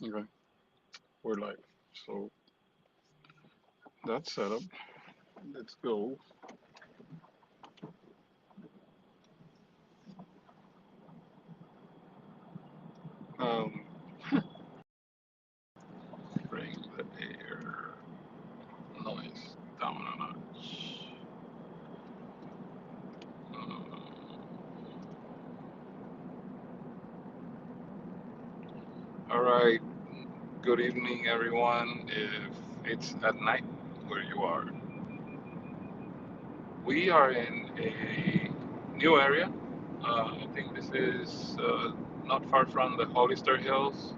Okay, we're live. So that's set up. Let's go. Um, bring the air noise down a notch. All right. Good evening, everyone. If it's at night where you are, we are in a new area. I think this is not far from the Hollister Hills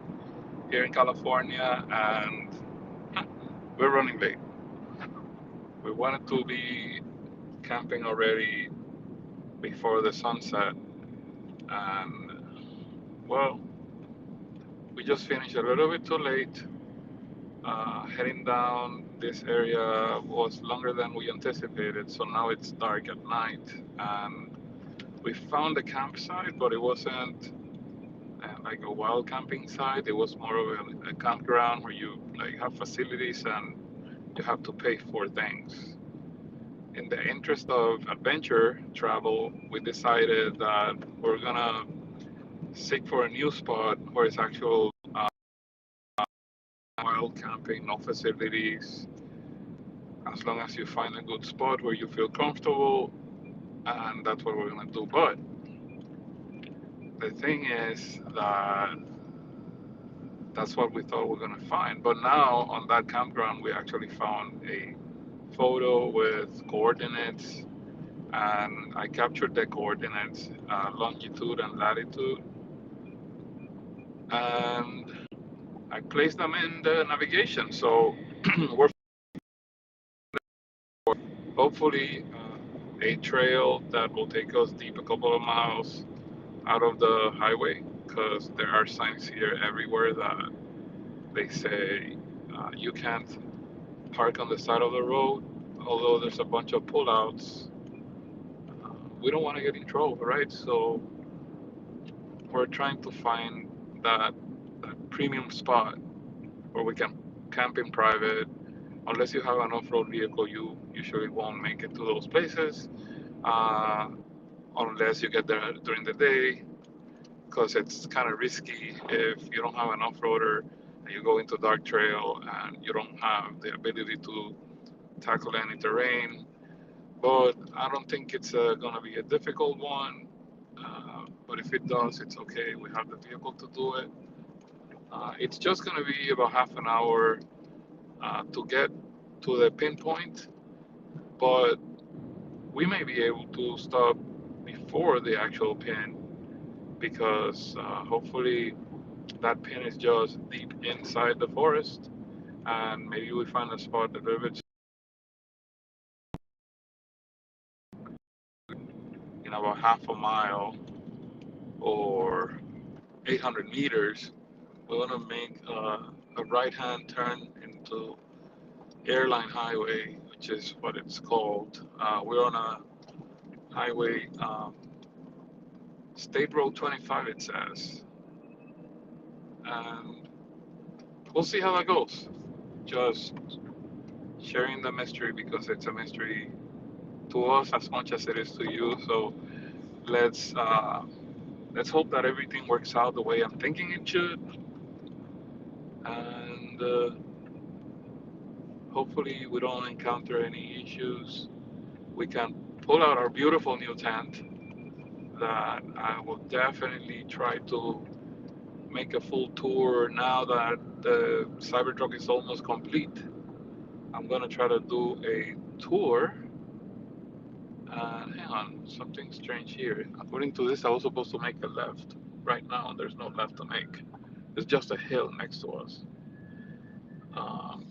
here in California, and we're running late. We wanted to be camping already before the sunset, and well, we just finished a little bit too late. Heading down this area was longer than we anticipated, so now it's dark at night, and we found a campsite, but it wasn't like a wild camping site. It was more of a campground where you like have facilities and you have to pay for things. In the interest of adventure travel, we decided that we're gonna seek for a new spot where it's actual wild camping, no facilities, as long as you find a good spot where you feel comfortable, and that's what we're gonna do. But the thing is that that's what we thought we are gonna find. But now on that campground, we actually found a photo with coordinates, and I captured the coordinates, longitude and latitude, and I placed them in the navigation. So we're hopefully a trail that will take us deep a couple of miles out of the highway, because there are signs here everywhere that they say you can't park on the side of the road, although there's a bunch of pullouts. We don't want to get in trouble, right? So we're trying to find that, that premium spot where we can camp in private. Unless you have an off-road vehicle, you usually won't make it to those places, uh, unless you get there during the day, because it's kind of risky if you don't have an off-roader and you go into dark trail and you don't have the ability to tackle any terrain. But I don't think it's going to be a difficult one. But if it does, it's okay. We have the vehicle to do it. It's just going to be about half an hour to get to the pinpoint, but we may be able to stop before the actual pin, because hopefully that pin is just deep inside the forest, and maybe we find a spot a little bit in about half a mile or 800 meters. We want to make a right-hand turn into Airline Highway, which is what it's called. We're on a highway, State Road 25, it says, and we'll see how that goes. Just sharing the mystery because it's a mystery to us as much as it is to you. So let's uh, let's hope that everything works out the way I'm thinking it should, and hopefully we don't encounter any issues. We can pull out our beautiful new tent that I will definitely try to make a full tour now that the Cybertruck is almost complete. I'm gonna try to do a tour. Hang on, something strange here. According to this, I was supposed to make a left. Right now, there's no left to make. It's just a hill next to us. Um,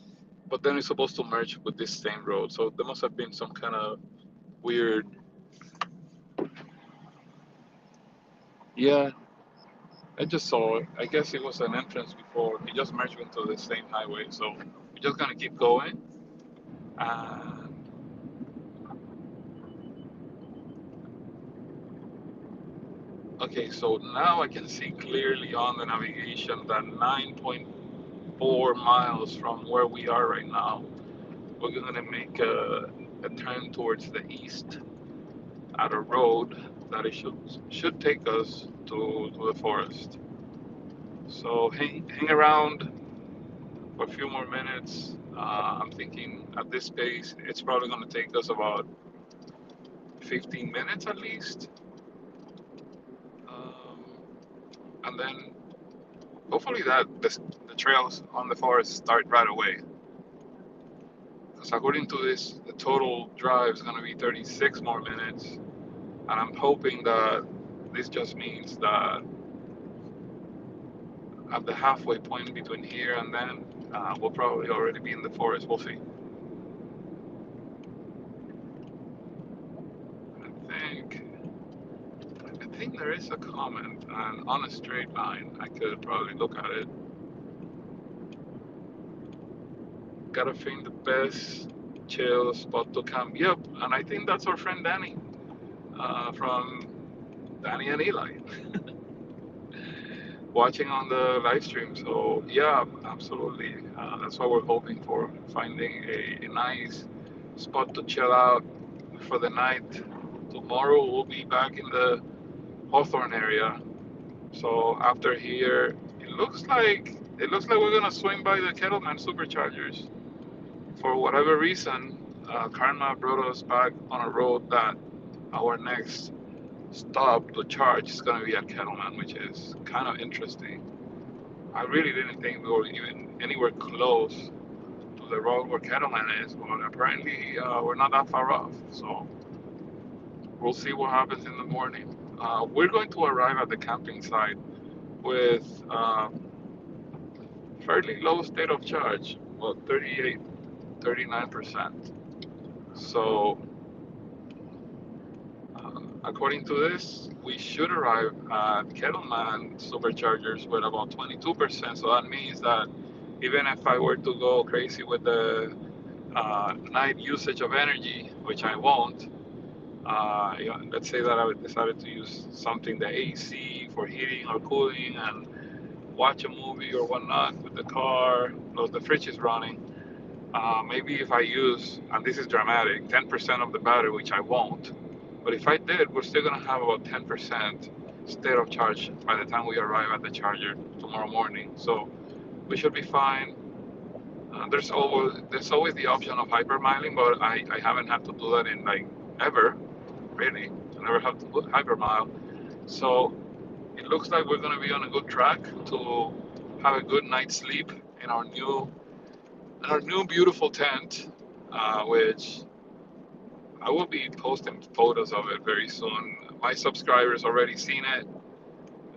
but then it's supposed to merge with this same road. So there must have been some kind of weird. Yeah, I just saw it. I guess it was an entrance before. It just merged into the same highway. So we're just gonna keep going. And okay, so now I can see clearly on the navigation that 9.1 4 miles from where we are right now. We're gonna make a turn towards the east at a road that it should take us to the forest. So hang around for a few more minutes. I'm thinking at this pace, it's probably going to take us about 15 minutes at least. Um, and then hopefully the trails on the forest start right away. Because according to this, the total drive is going to be 36 more minutes. And I'm hoping that this just means that at the halfway point between here and then, we'll probably already be in the forest. We'll see. I think I think there is a comment, and on a straight line, I could probably look at it. Gotta find the best chill spot to camp. Yep, and I think that's our friend Danny, from Danny and Eli, watching on the live stream. So yeah, absolutely. That's what we're hoping for, finding a nice spot to chill out for the night. Tomorrow we'll be back in the Hawthorne area. So after here, it looks like we're gonna swing by the Kettleman Superchargers. For whatever reason, Karma brought us back on a road that our next stop to charge is gonna be at Kettleman, which is kind of interesting. I really didn't think we were even anywhere close to the road where Kettleman is, but apparently we're not that far off. So we'll see what happens in the morning. We're going to arrive at the camping site with fairly low state of charge, about 38, 39%. So, according to this, we should arrive at Kettleman Superchargers with about 22%. So that means that even if I were to go crazy with the night usage of energy, which I won't, let's say that I decided to use something, the AC for heating or cooling, and watch a movie or whatnot with the car, plus the fridge is running. Maybe if I use, and this is dramatic, 10% of the battery, which I won't, but if I did, we're still gonna have about 10% state of charge by the time we arrive at the charger tomorrow morning. So we should be fine. There's always the option of hypermiling, but I haven't had to do that in like ever, really. I never have to do hypermile. So it looks like we're gonna be on a good track to have a good night's sleep in our new beautiful tent, which I will be posting photos of it very soon. My subscribers already seen it,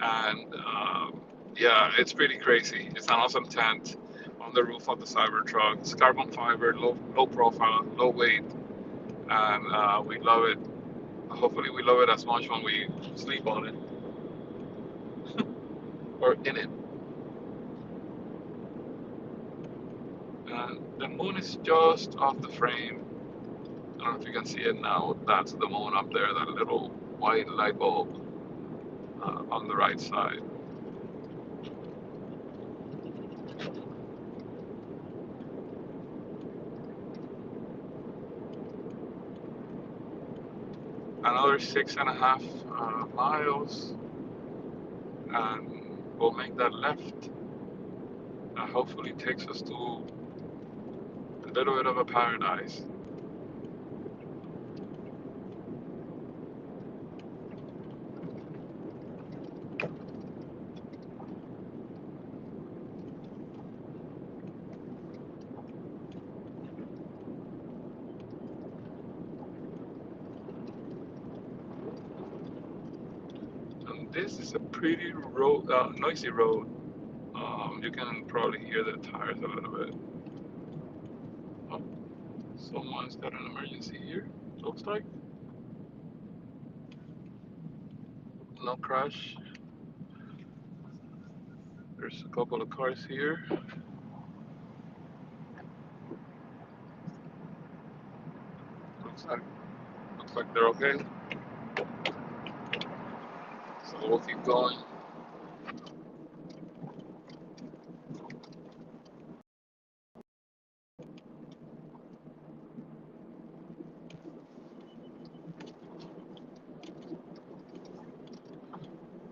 and yeah, it's pretty crazy. It's an awesome tent on the roof of the Cybertruck. It's carbon fiber, low profile, low weight, and we love it. Hopefully, we love it as much when we sleep on it or in it. And the moon is just off the frame. I don't know if you can see it now. That's the moon up there, that little white light bulb on the right side. Another 6.5 miles, and we'll make that left. Hopefully, takes us to a little bit of a paradise. And this is a pretty noisy road. You can probably hear the tires a little bit. Oh, someone's got an emergency here. Looks like no crash. There's a couple of cars here. Looks like they're okay. So we'll keep going.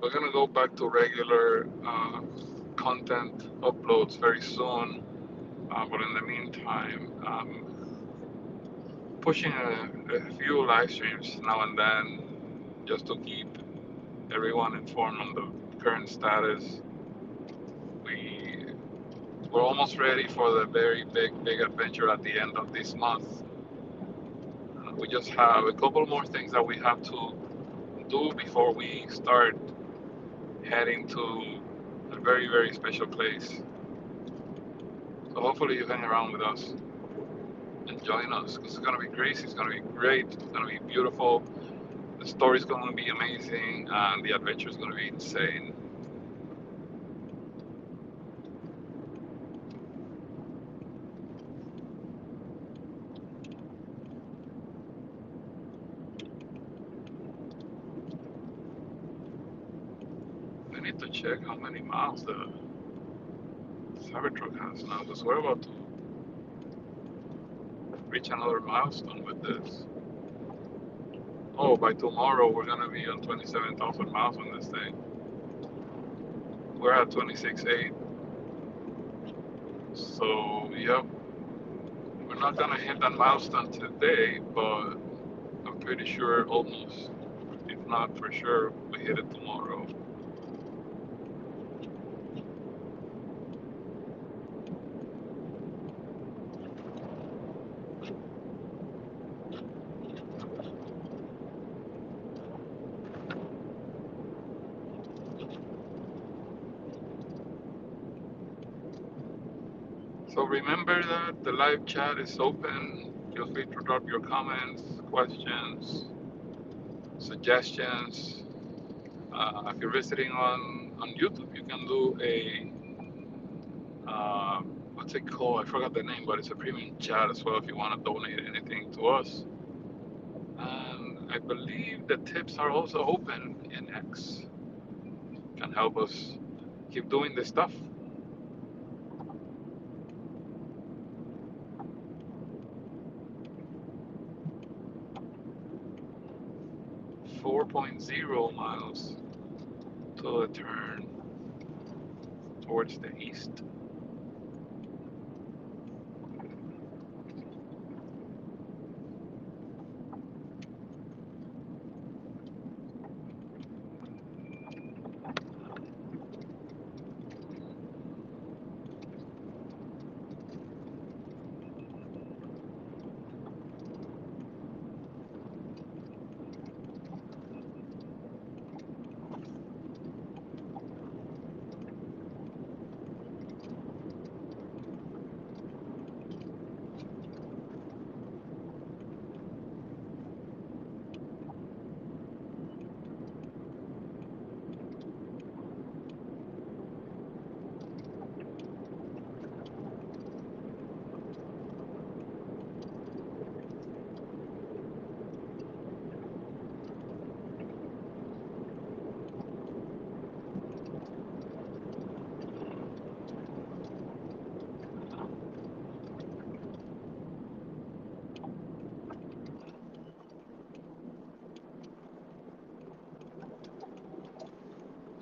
we're gonna go back to regular content uploads very soon. But in the meantime, pushing a few live streams now and then just to keep everyone informed on the current status. We we're almost ready for the very big adventure at the end of this month. We just have a couple more things that we have to do before we start heading to a very special place. So hopefully you hang around with us and join us because it's gonna be crazy. It's gonna be great. It's gonna be beautiful. The story's gonna be amazing, and the adventure is gonna be insane. I need to check how many miles the Cybertruck has now because we're about to reach another milestone with this. Oh, by tomorrow we're gonna be on 27,000 miles on this thing. We're at 26.8. So, yep, we're not gonna hit that milestone today, but I'm pretty sure almost. If not for sure, we hit it tomorrow. So remember that the live chat is open. Feel free to drop your comments, questions, suggestions. If you're visiting on YouTube, you can do a uh, what's it called? I forgot the name, but it's a premium chat as well if you want to donate anything to us. And I believe the tips are also open in X. Can help us keep doing this stuff. 4.0 miles to the turn towards the east.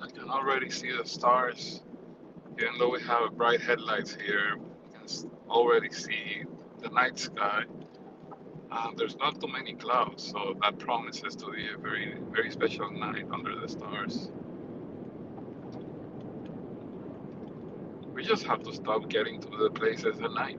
I can already see the stars. Even though we have bright headlights here, we can already see the night sky. There's not too many clouds, so that promises to be a very special night under the stars. We just have to stop getting to the places at night.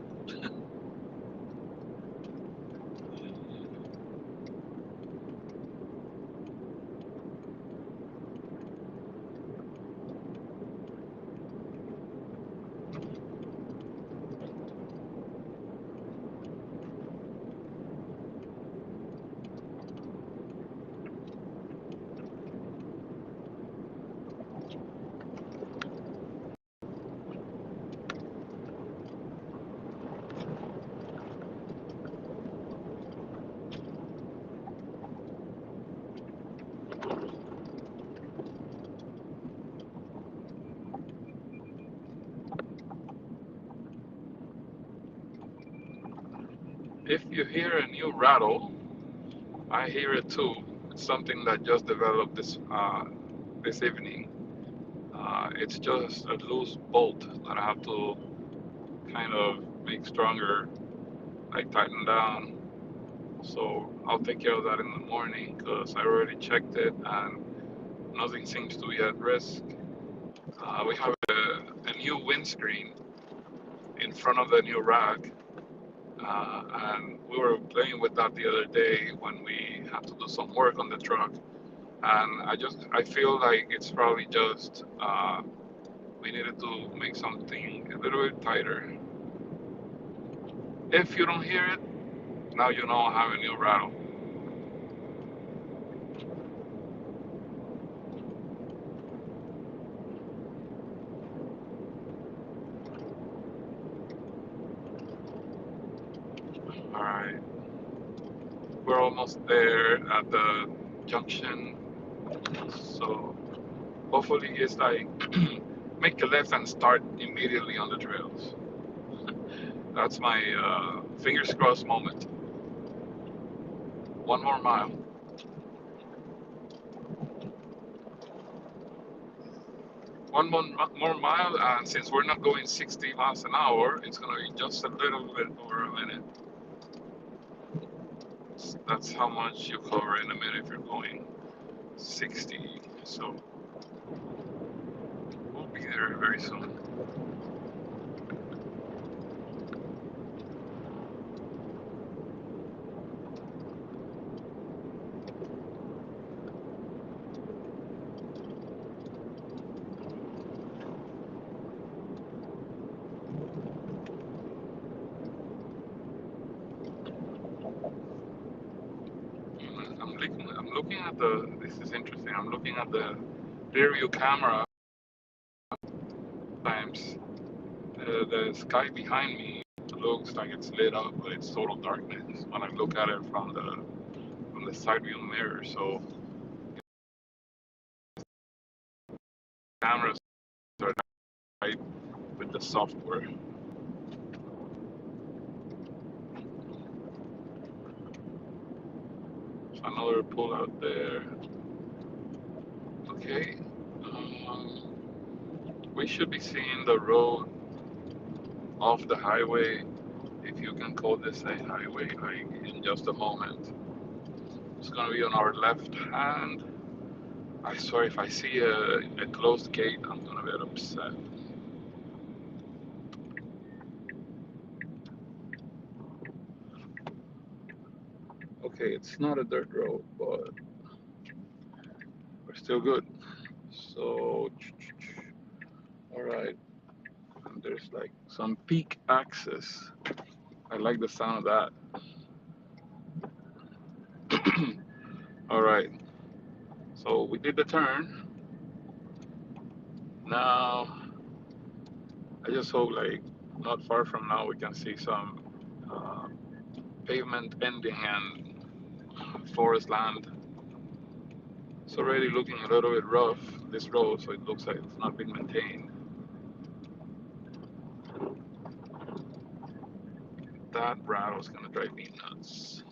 If you hear a new rattle, I hear it too. It's something that just developed this this evening. It's just a loose bolt that I have to kind of make stronger, like tighten down. So I'll take care of that in the morning because I already checked it and nothing seems to be at risk. We have a new windscreen in front of the new rack, and we were playing with that the other day when we had to do some work on the truck. And I feel like it's probably just we needed to make something a little bit tighter. If you don't hear it, now you know I have a new rattle. All right, we're almost there at the junction, so hopefully it's like make a left and start immediately on the trails. That's my fingers crossed moment. One more mile. One more mile, and since we're not going 60 miles an hour, it's gonna be just a little bit over a minute. That's how much you cover in a minute if you're going 60. So we'll be there very soon. I'm looking at the. This is interesting. I'm looking at the rear view camera. Times the sky behind me looks like it's lit up, but it's total darkness when I look at it from the side view mirror. So cameras are right with the software. So another pull out there. Okay. We should be seeing the road off the highway, if you can call this a highway, like in just a moment. It's gonna be on our left hand. I swear if I see a closed gate, I'm gonna get upset. Okay, it's not a dirt road, but we're still good. So, all right, and there's like some peak access. I like the sound of that. All right, so we did the turn. Now, I just hope like not far from now we can see some uh, pavement ending and forest land. It's already looking a little bit rough, this road, so it looks like it's not been maintained. That rattle's gonna drive me nuts.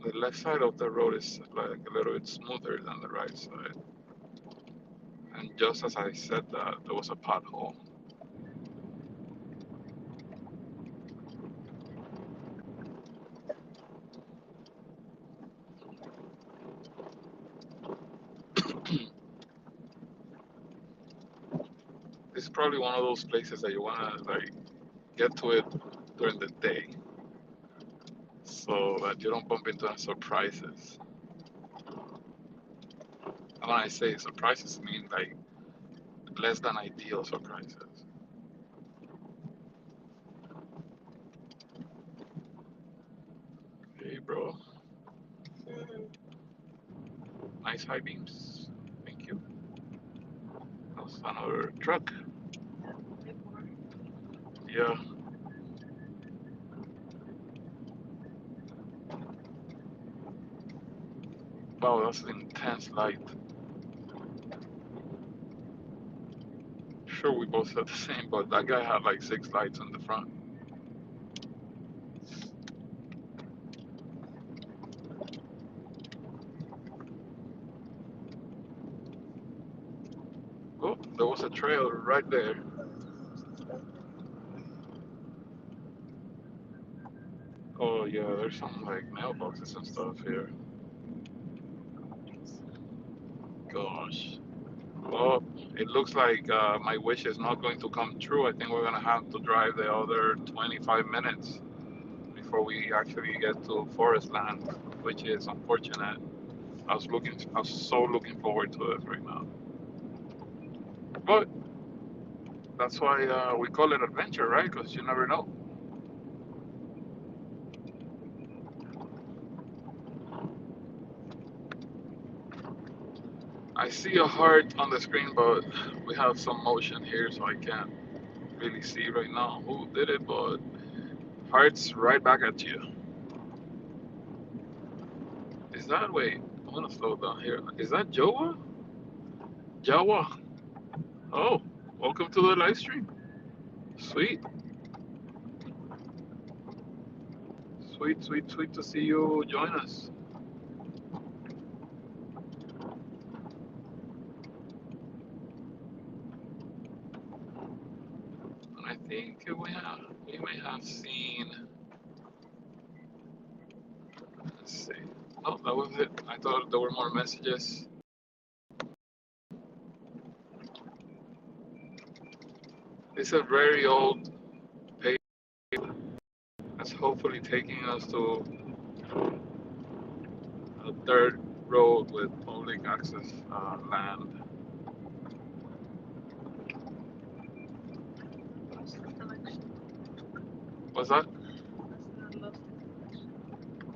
The left side of the road is like a little bit smoother than the right side. And just as I said that, there was a pothole. This is probably one of those places that you wanna like get to it during the day, so that you don't bump into any surprises. And when I say surprises, I mean like less than ideal surprises. Hey, bro. Nice high beams. Thank you. That's another truck. Yeah. Wow, that's intense light. Sure, we both said the same, but that guy had like 6 lights on the front. There was a trail right there. Oh yeah, there's some like mailboxes and stuff here. Gosh. Well, it looks like my wish is not going to come true. I think we're gonna have to drive the other 25 minutes before we actually get to forest land, which is unfortunate. I was so looking forward to it right now. But that's why we call it adventure, right? Because you never know. I see a heart on the screen, but we have some motion here, so I can't really see right now who did it. But hearts right back at you. Is that wait? I want to slow down here. Is that Joa? Jawa? Oh, welcome to the live stream. Sweet, sweet, sweet, sweet to see you join us. And I think we may have seen. Let's see. Oh, that was it. I thought there were more messages. It's a very old page that's hopefully taking us to a third road with public access land. Was that?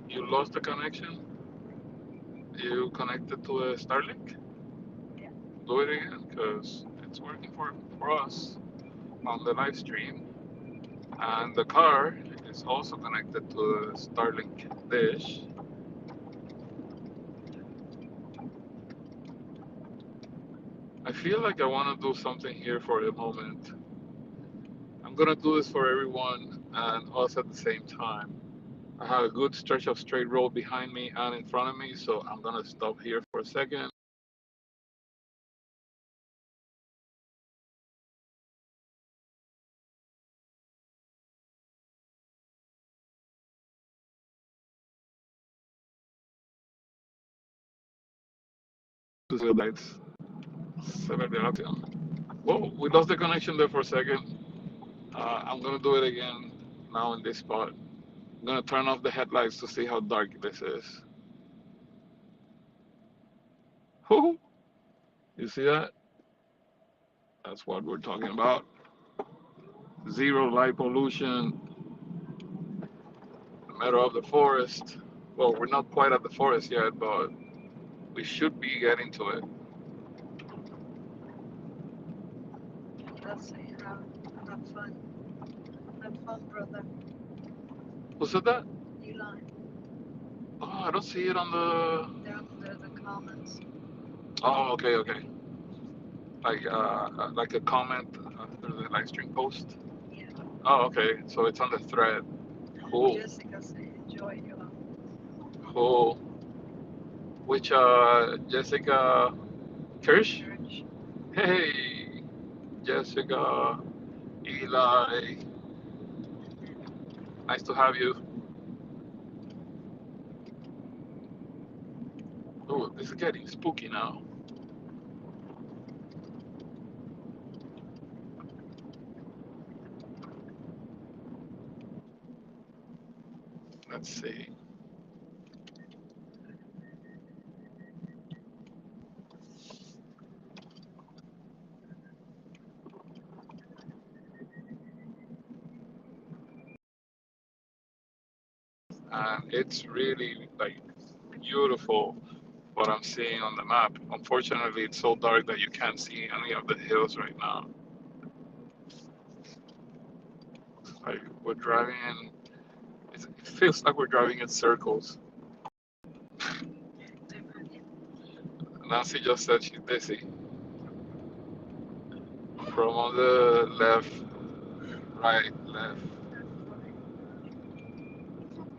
You lost the connection? You connected to the Starlink? Yeah. Do it again, because it's working for us on the live stream. And the car is also connected to the Starlink dish. I feel like I want to do something here for a moment. I'm gonna do this for everyone and us at the same time. I have a good stretch of straight road behind me and in front of me, so I'm gonna stop here for a second. Whoa, we lost the connection there for a second. I'm gonna do it again now in this spot. I'm gonna turn off the headlights to see how dark this is. Whoo! You see that? That's what we're talking about. Zero light pollution, the middle of the forest. Well, we're not quite at the forest yet, but we should be getting to it. Let's say have fun. Have fun, brother. Who said that? Eli. Oh, I don't see it on the. They're under the comments. Oh, okay, okay. Like a comment after the live stream post. Yeah. Oh, okay. So it's on the thread. Cool, Jessica said enjoy Eli. cool. Which Jessica Kirsch? Church. Hey, Jessica, Eli. Nice to have you. Oh, this is getting spooky now. Let's see. And it's really like beautiful what I'm seeing on the map. Unfortunately, it's so dark that you can't see any of the hills right now. Like we're driving in, it feels like we're driving in circles. Nancy just said she's dizzy. From on the left, right, left.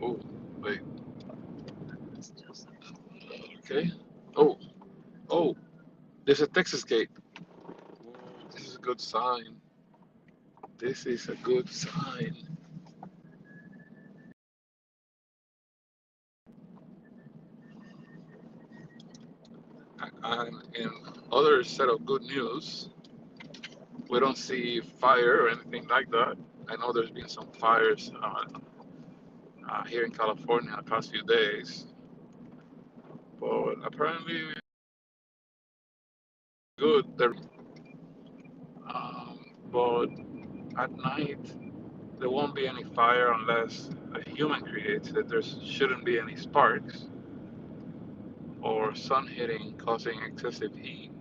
Oh, wait. It's just Okay. Oh, oh, there's a Texas gate. good sign. This is a good sign. And in other set of good news, we don't see fire or anything like that. I know there's been some fires here in California in the past few days, but apparently good. But at night there won't be any fire unless a human creates it. There shouldn't be any sparks or sun hitting causing excessive heat.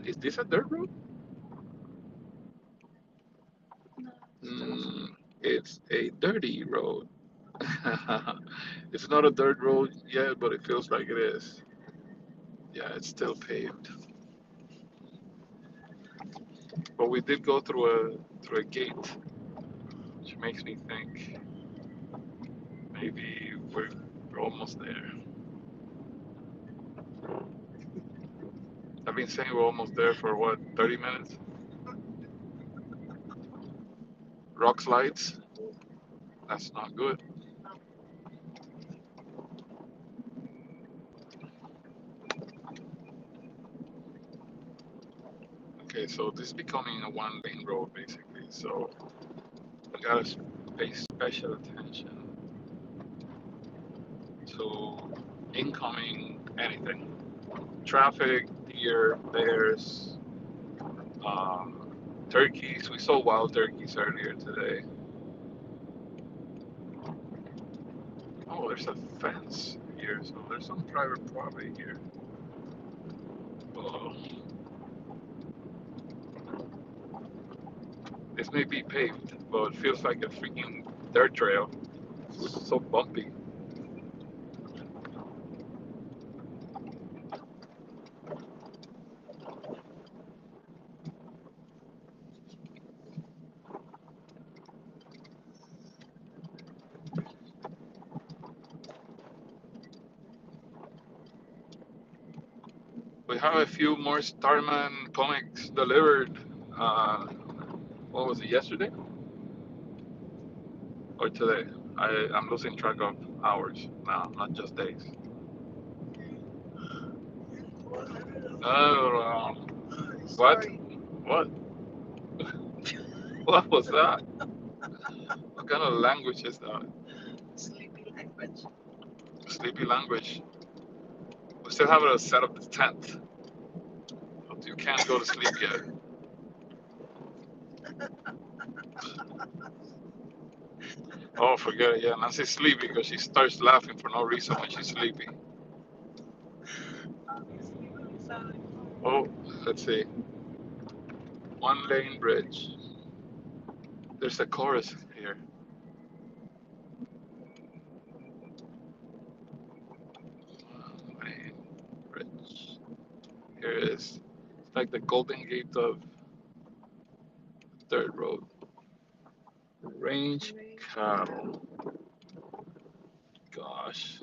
Is this a dirt road? No, still Mm, it's a dirty road. It's not a dirt road yet, but it feels like it is. Yeah, it's still paved. But we did go through a gate, which makes me think maybe we're almost there. I've been saying we're almost there for what, 30 minutes? Rock slides? That's not good. Okay, so this is becoming a one lane road basically. So we gotta pay special attention to incoming anything. Traffic, deer, bears, um, turkeys. We saw wild turkeys earlier today. Oh, there's a fence here, so there's some private property here. Oh, this may be paved, but it feels like a freaking dirt trail. So bumpy. We have a few more Starman comics delivered. Uh, what was it, yesterday or today? I'm losing track of hours now, not just days. Oh, what? sorry. What? What was that? What kind of language is that? Sleepy language. Sleepy language. We still haven't set up the tent. But you can't go to sleep yet. Oh, forget it. Yeah, Nancy's sleepy because she starts laughing for no reason when she's sleepy. Obviously, I'm sounding Oh, let's see. One lane bridge. There's a chorus here. One lane bridge. Here it is. It's like the Golden Gate of Third Road. Range cattle. Gosh.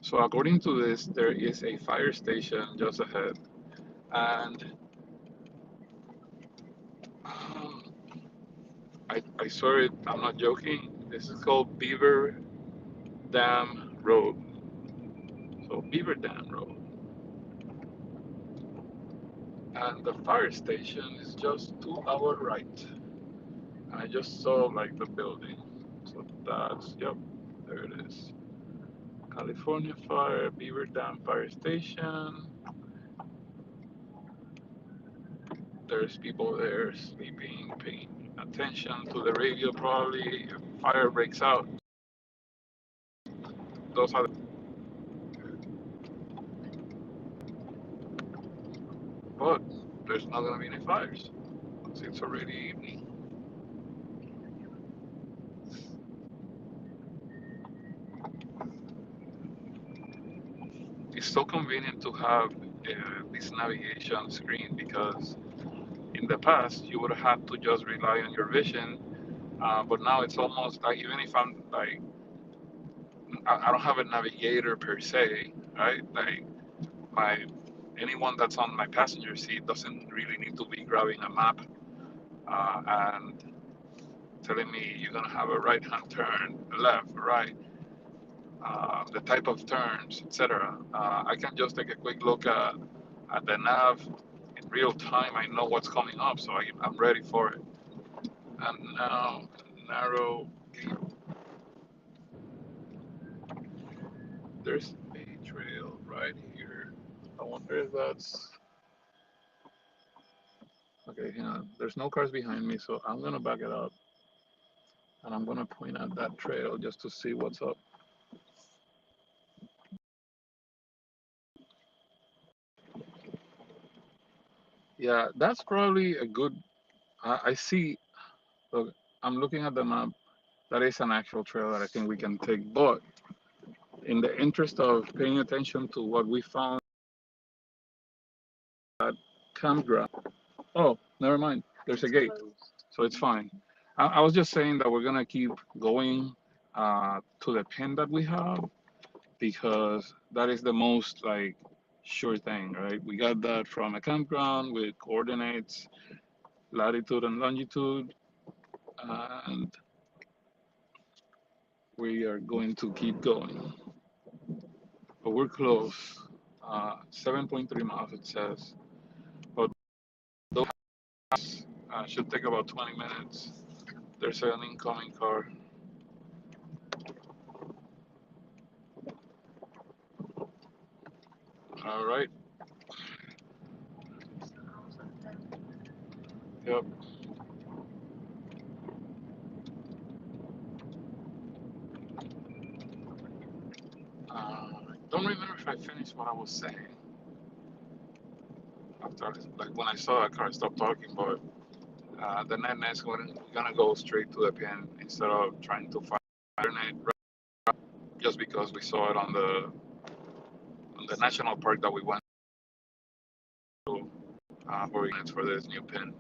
So according to this, there is a fire station just ahead, and um, I swear it. I'm not joking. This is called Beaver Dam Road. So Beaver Dam Road, and the fire station is just to our right. And I just saw like the building. So that's, yep, there it is. California Fire, Beaver Dam Fire Station. There's people there sleeping, paying attention to the radio probably. If fire breaks out, those are, but there's not gonna be any fires. So it's already evening. It's so convenient to have this navigation screen because in the past you would have had to just rely on your vision, but now it's almost like even if I'm like I don't have a navigator per se, right? Like my anyone that's on my passenger seat doesn't really need to be grabbing a map and telling me you're gonna have a right-hand turn, left, right, the type of turns, etc. I can just take a quick look at the nav in real time. I know what's coming up, so I'm ready for it. And now, narrow gate. There's a trail right here. I wonder if that's okay. Hang on. There's no cars behind me, so I'm gonna back it up and I'm gonna point out that trail just to see what's up. Yeah, that's probably a good. I see. Look, I'm looking at the map. That is an actual trail that I think we can take. But in the interest of paying attention to what we found at campground. Oh, never mind. There's a gate, so it's fine. I was just saying that we're gonna keep going to the pin that we have because that is the most like sure thing, right? We got that from a campground with coordinates, latitude and longitude, and we are going to keep going. But we're close. 7.3 miles it says. But those should take about 20 minutes. There's an incoming car. All right. Yep. I don't remember if I finished what I was saying after, like when I saw a car stop talking, but the net is gonna go straight to the pin instead of trying to find it just because we saw it on the national park that we went to for this new pin.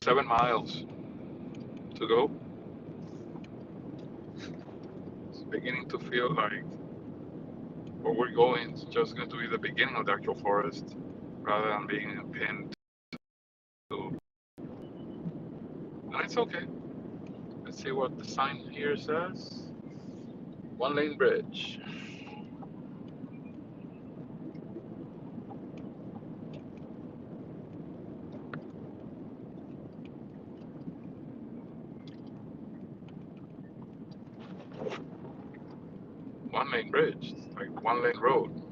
Seven miles to go. It's beginning to feel like where we're going is just going to be the beginning of the actual forest rather than being pinned to. And it's okay. Let's see what the sign here says. One lane bridge. One lane bridge. It's like one lane road.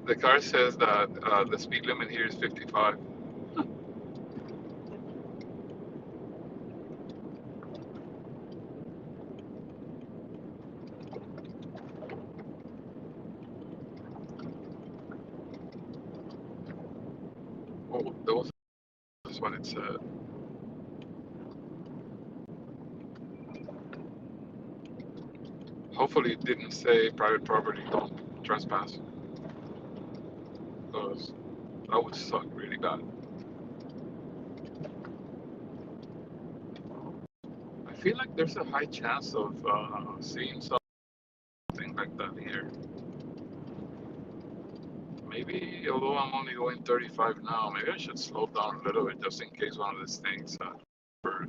The car says that the speed limit here is 55. Oh, that's what it said. Hopefully it didn't say private property, don't trespass. Because that would suck really bad. I feel like there's a high chance of seeing something like that here. Maybe, although I'm only going 35 now, maybe I should slow down a little bit just in case one of these things for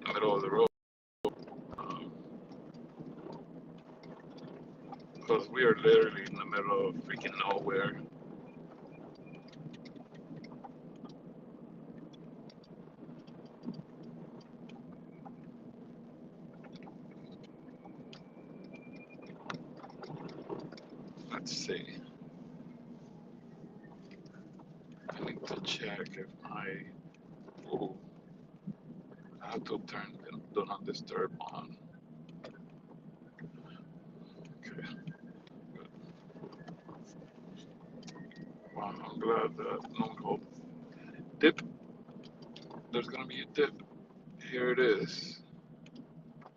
the middle of the road. Because we are literally in the middle of freaking nowhere. Let's see. I need to check if oh, I have to turn do not disturb on. Okay, good. Wow, I'm glad that no one called dip. There's gonna be a dip. here it is.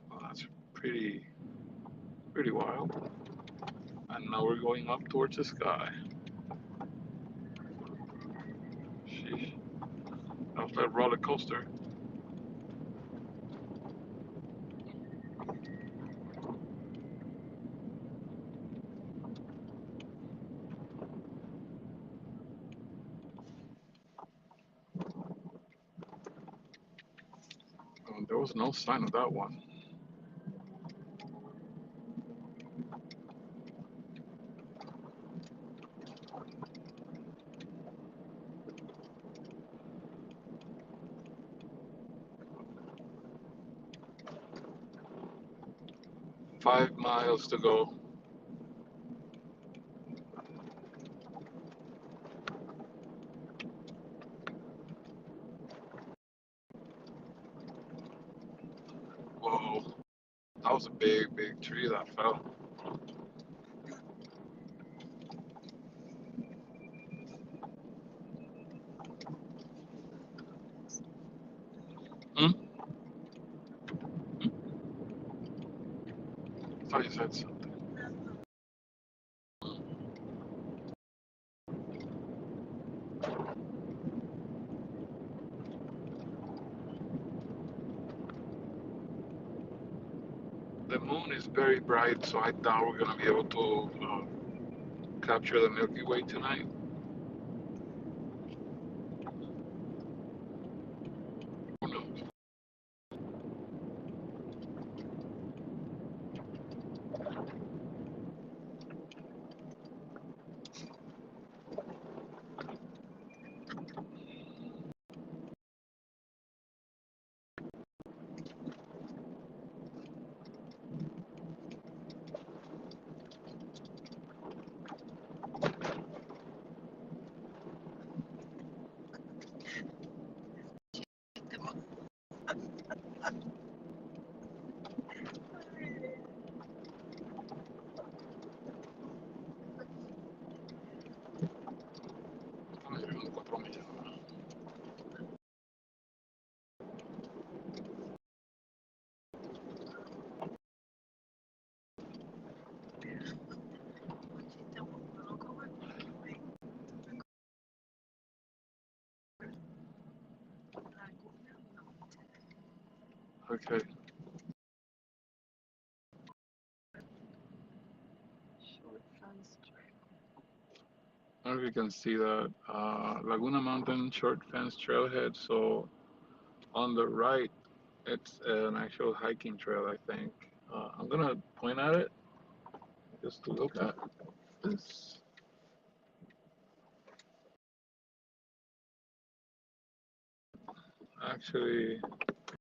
Well, that's pretty wild. And now we're going up towards the sky. Sheesh. That was like roller coaster. There was no sign of that one. 5 miles to go. Whoa, that was a big tree that fell. Hmm? I thought you said something. The moon is very bright, so I doubt we're gonna be able to capture the Milky Way tonight. Who knows? Estamos llegando 4 millas. Okay. I don't know if you can see that Laguna Mountain short fence trailhead. So on the right, it's an actual hiking trail, I think. I'm gonna point at it just to look at this. Actually,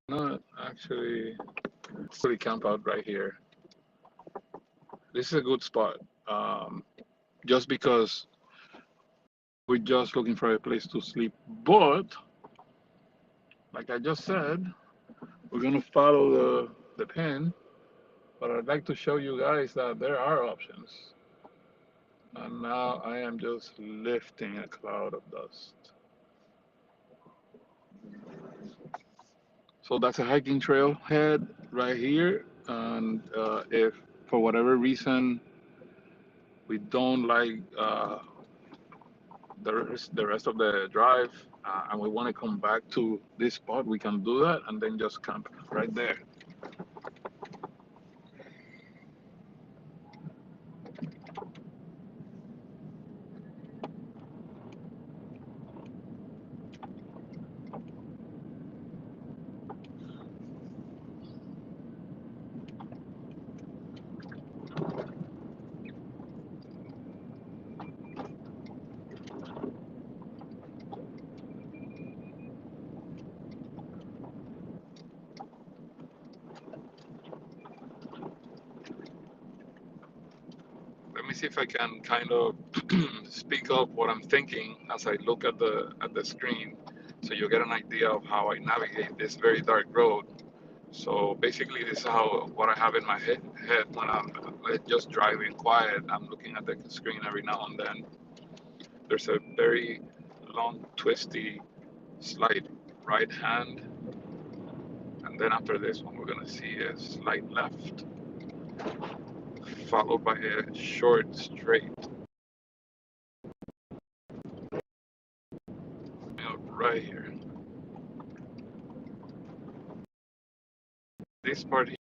not actually. It's really camp out right here. This is a good spot. Just because we're just looking for a place to sleep. But like I just said, we're gonna follow the pin. But I'd like to show you guys that there are options. And now I am just lifting a cloud of dust. So that's a hiking trail head right here. And if for whatever reason we don't like the rest of the drive and we want to come back to this spot, we can do that and then just camp right there. Let me see if I can kind of speak up what I'm thinking as I look at the screen, so you get an idea of how I navigate this very dark road. So basically, this is how what I have in my head when I'm just driving quiet. I'm looking at the screen every now and then. There's a very long, twisty, slight right hand Then after this one, we're gonna see a slight left, followed by a short straight out right here. This part here,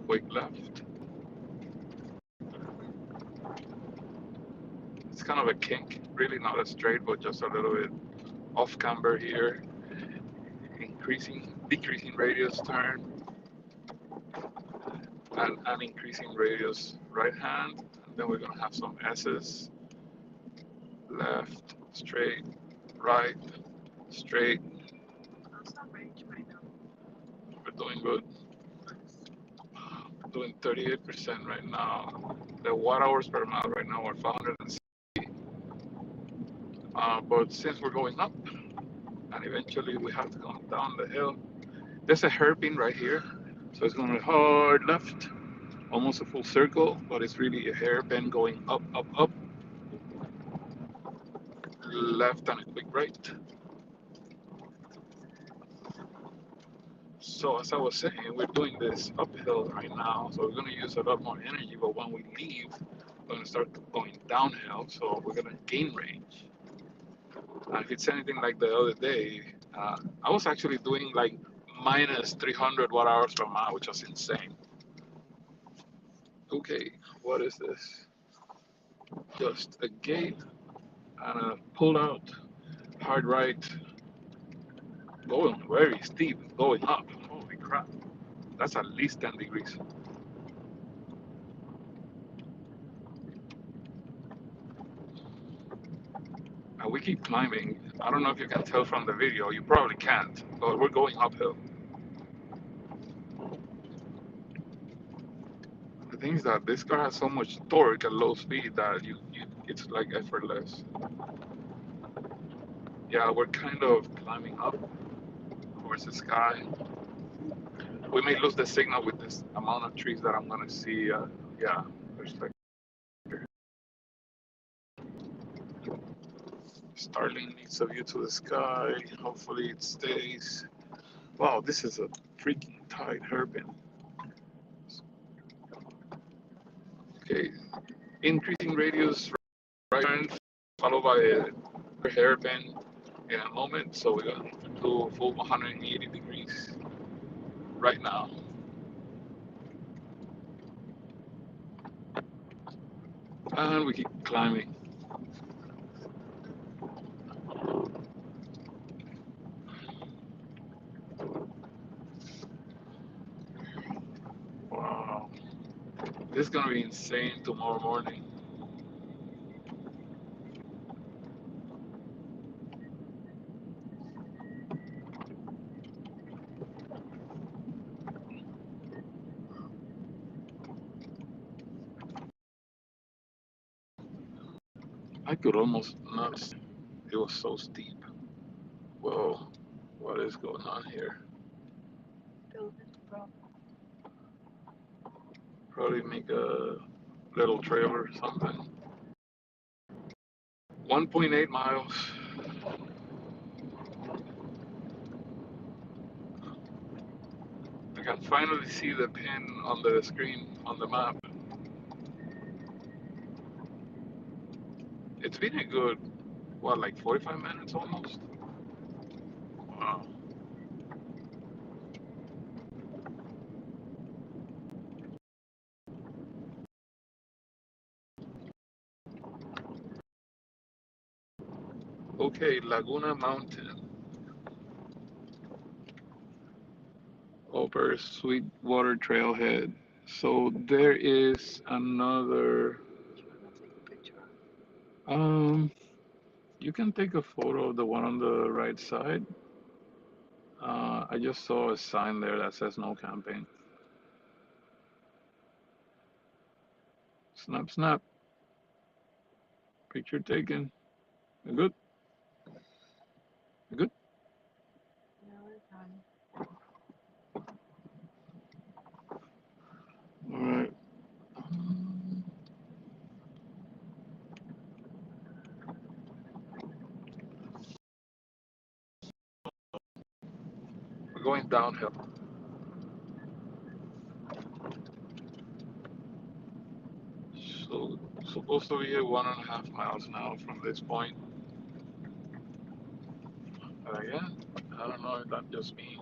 quick left. It's kind of a kink, really not a straight, but just a little bit off camber here. Decreasing radius turn, and increasing radius right hand. And then we're gonna have some S's, left, straight, right, straight. How's the range right now? We're doing good. We're doing 38% right now. The watt hours per mile right now are 560. But since we're going up, and eventually we have to come down the hill, there's a hairpin right here. So it's gonna be hard left, almost a full circle, but it's really a hairpin going up, up, up, left, and a quick right. So as I was saying, we're doing this uphill right now, so we're gonna use a lot more energy, but when we leave, we're gonna start going downhill, so we're gonna gain range. And if it's anything like the other day, I was actually doing like minus 300 watt hours per mile, which was insane. Okay, what is this? Just a gate and a pull out, hard right, going very steep, going up. Holy crap, that's at least 10 degrees. And we keep climbing. I don't know if you can tell from the video, you probably can't, but we're going uphill. The thing is that this car has so much torque at low speed that it's like effortless. Yeah, we're kind of climbing up towards the sky. We may lose the signal with this amount of trees that I'm gonna see. Yeah, there's like Starlink needs a view to the sky. Hopefully it stays. Wow, this is a freaking tight hairpin. Okay, increasing radius right turn followed by a hairpin in a moment. So we're gonna do a full 180 degrees right now. And we keep climbing. Wow, this is gonna be insane tomorrow morning. I could almost not see. It was so steep. Whoa, what is going on here? Building problem. Probably make a little trailer or something. 1.8 miles. I can finally see the pin on the screen on the map. It's been a good, what, like 45 minutes almost? Wow. Okay, Laguna Mountain over Sweetwater Trailhead. So there is another. Picture. You can take a photo of the one on the right side. I just saw a sign there that says no camping. Snap, snap. Picture taken. You good? You good? Now we're done. All right. going downhill. So supposed to be at 1.5 miles now from this point. But again, I don't know if that just means.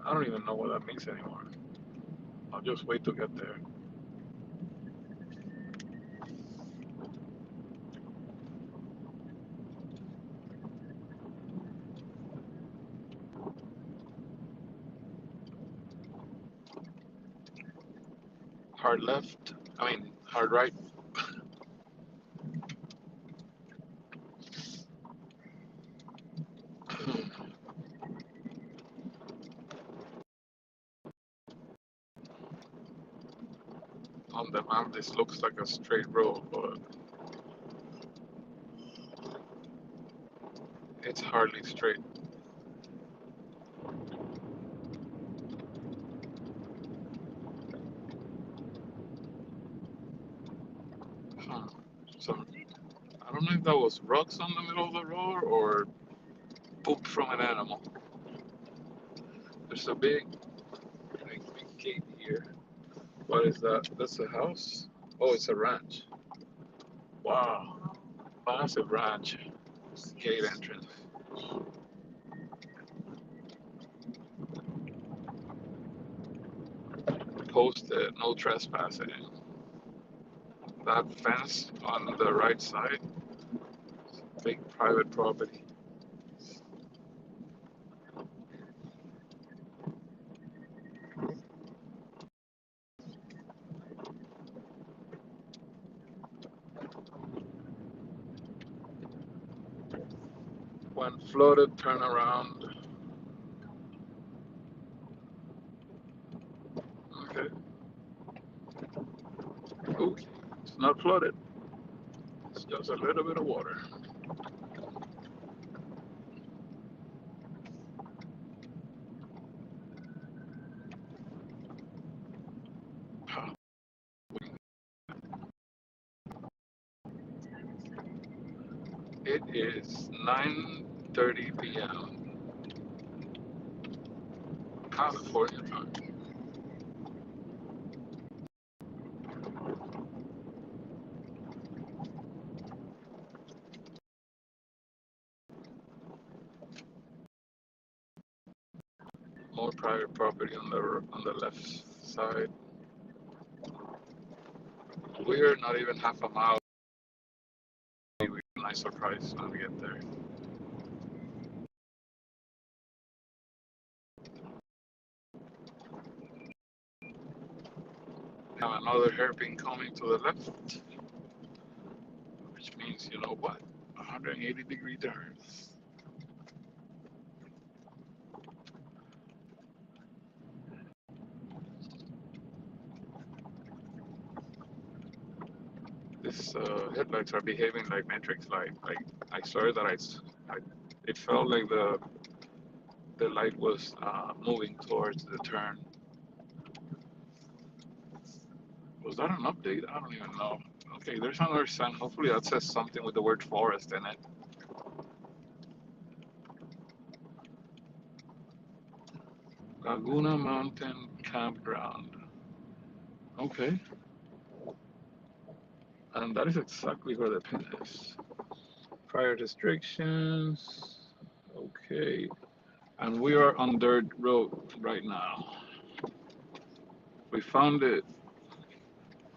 I don't even know what that means anymore. I'll just wait to get there. Hard left. I mean, hard right. On the map, this looks like a straight road, but it's hardly straight. Huh. So I don't know if that was rocks on the middle of the road or poop from an animal. There's a big gate here. What is that? That's a house? Oh, it's a ranch. Wow, massive ranch. Gate entrance. Posted no trespassing. That fence on the right side, big private property. When flooded, turn around. Okay. Ooh, it's not flooded. It's just a little bit of water. It is 9:30 p.m. California time. More private property on the left side. We're not even half a mile. Nice surprise when we get there. Have another hairpin coming to the left, which means you know what? 180-degree turn. This headlights are behaving like matrix light. Like I swear that it felt like the light was moving towards the turn. Was that an update? I don't even know. Okay, there's another sign. Hopefully that says something with the word forest in it. Laguna Mountain Campground. Okay. And that is exactly where the pin is. Prior restrictions. Okay. And we are on dirt road right now. We found it.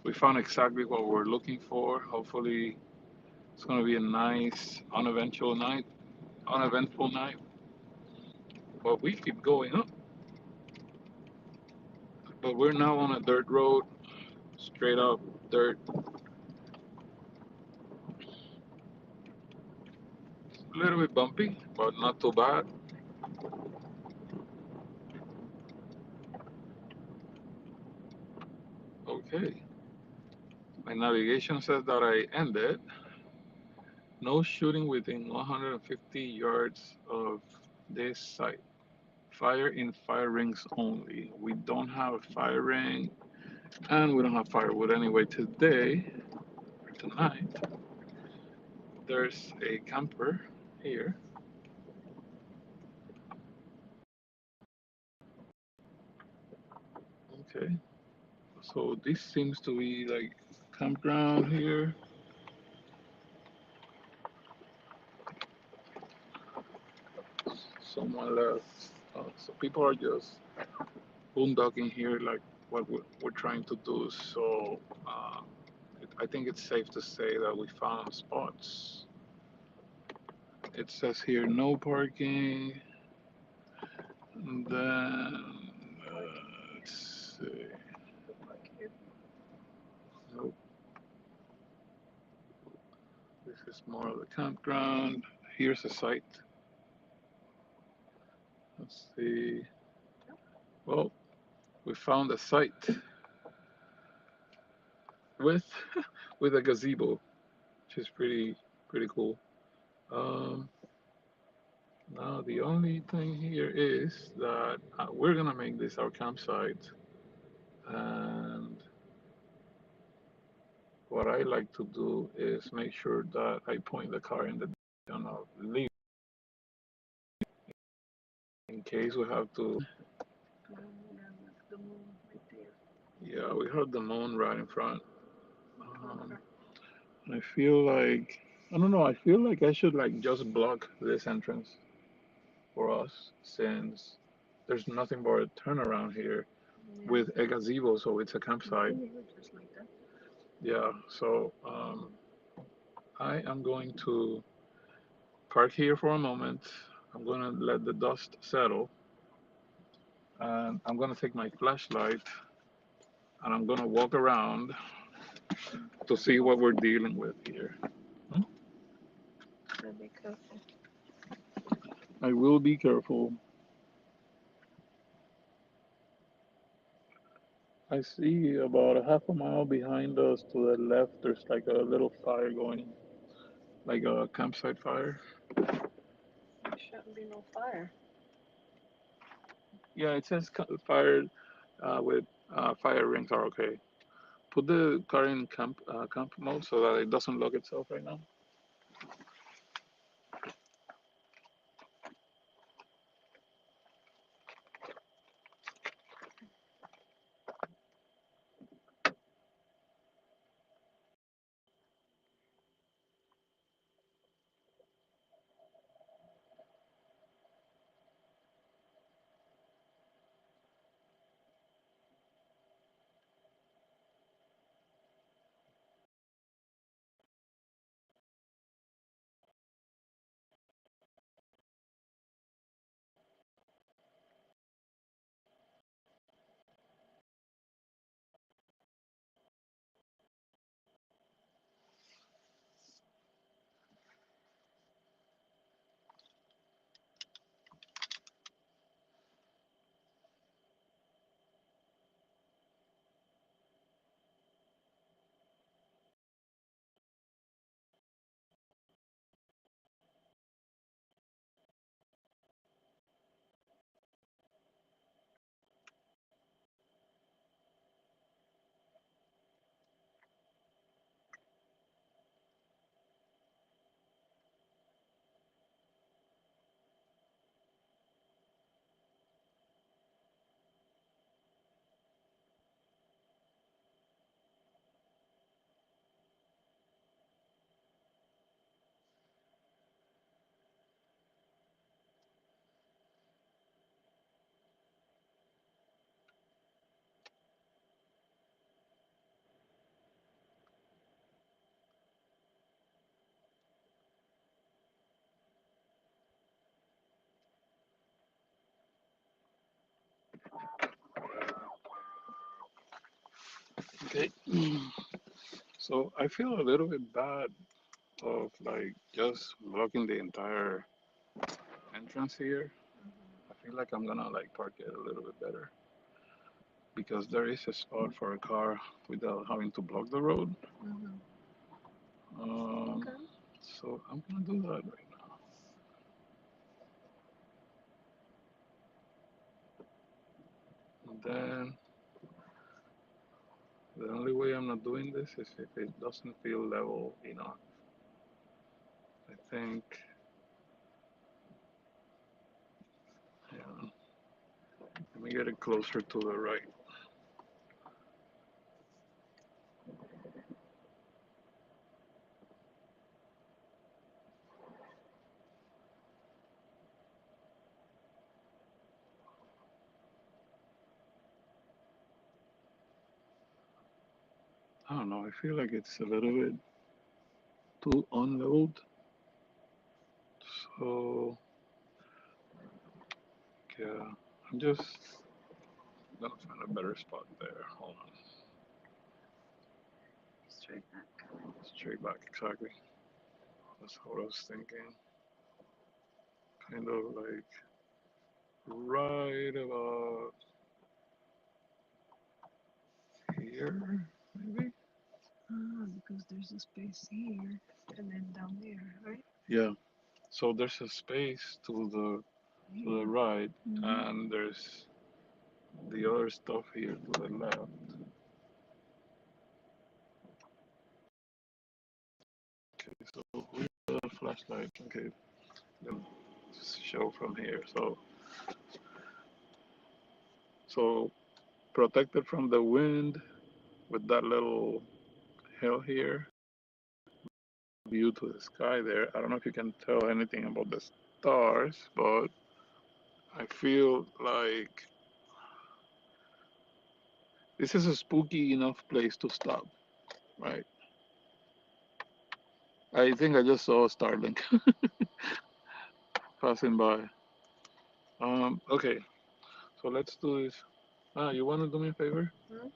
We found exactly what we're looking for. Hopefully it's gonna be a nice, uneventful night. But we keep going up. But we're now on a dirt road, straight up dirt. A little bit bumpy, but not too bad. Okay. My navigation says that I ended. No shooting within 150 yards of this site. Fire in fire rings only. We don't have a fire ring and we don't have firewood anyway tonight. There's a camper here. Okay, so this seems to be like campground here. Someone left. So people are just boondocking here, like what we're trying to do. So I think it's safe to say that we found spots. It says here no parking. And then let's see. Like here. Nope. This is more of the campground. Here's a site. Let's see. Well, we found a site with with a gazebo, which is pretty cool. Um, Now the only thing here is that we're gonna make this our campsite, and what I like to do is make sure that I point the car in the direction of leave in case we have to. Yeah, with the moon right there. Yeah, we have the moon right in front. Closer. And I feel like I don't know. I feel like I should like just block this entrance for us since there's nothing but a turnaround here Yeah. with a gazebo, so it's a campsite. Just like that. Yeah, so I am going to park here for a moment. I'm going to let the dust settle, and I'm going to take my flashlight and I'm going to walk around to see what we're dealing with here. Hmm? So be careful. I will be careful. I see about a half a mile behind us to the left, there's like a little fire going, like a campsite fire. There shouldn't be no fire. Yeah, it says fire with fire rings are okay. Put the car in camp mode so that it doesn't lock itself right now. Okay. So I feel a little bit bad of like just blocking the entire entrance here. I feel like I'm gonna like park it a little bit better because there is a spot for a car without having to block the road. Mm-hmm. Um, Okay. so I'm gonna do that right now. And then the only way I'm not doing this is if it doesn't feel level enough. I think, yeah, let me get it closer to the right. I don't know. I feel like it's a little bit too unleveled. So yeah, I'm just gonna find a better spot there. Hold on. Straight back. Straight back, exactly. That's what I was thinking. Kind of like right about here, maybe? Ah, because there's a space here and then down there, right? Yeah. So there's a space to the Here. right, Mm-hmm. and there's the other stuff here to the left. Okay, so where's the flashlight? Okay, let's show from here. So protected from the wind with that little hill here, view to the sky there. I don't know if you can tell anything about the stars, but I feel like this is a spooky enough place to stop, right? I think I just saw Starlink passing by. Okay, so let's do this. You want to do me a favor? Hmm?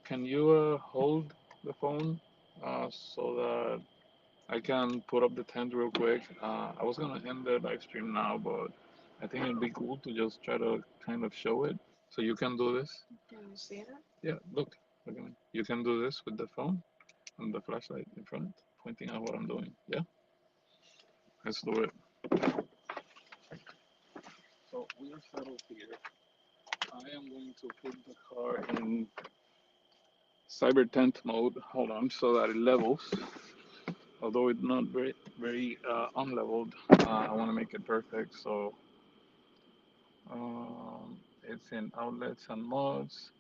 Can you hold the phone so that I can put up the tent real quick? I was gonna end the live stream now, but I think it'd be cool to just try to kind of show it. So you can do this. Can you see it? Yeah, look at me. You can do this with the phone and the flashlight in front, pointing out what I'm doing. Yeah, let's do it. So we are settled here. I am going to put the car in cyber tent mode. Hold on, so that it levels. Although it's not very unleveled, I want to make it perfect. So it's in outlets and mods,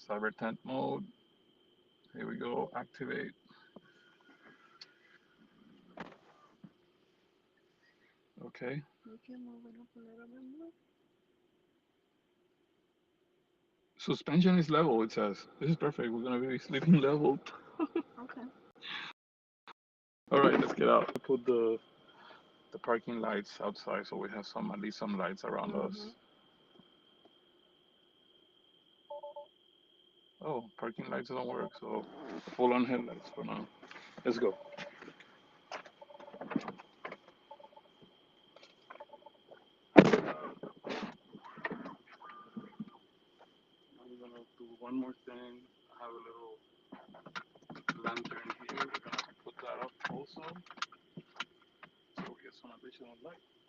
cyber tent mode. Here we go. Activate. Okay. You can move it up a little bit more. Suspension is level. It says this is perfect. We're gonna be sleeping leveled. Okay. All right, let's get out. Put the parking lights outside so we have some at least some lights around us. Mm-hmm. Oh, parking lights don't work, so full on headlights for now. Let's go. I'm gonna do one more thing. I have a little lantern here. We're gonna put that up also, so we get some additional light.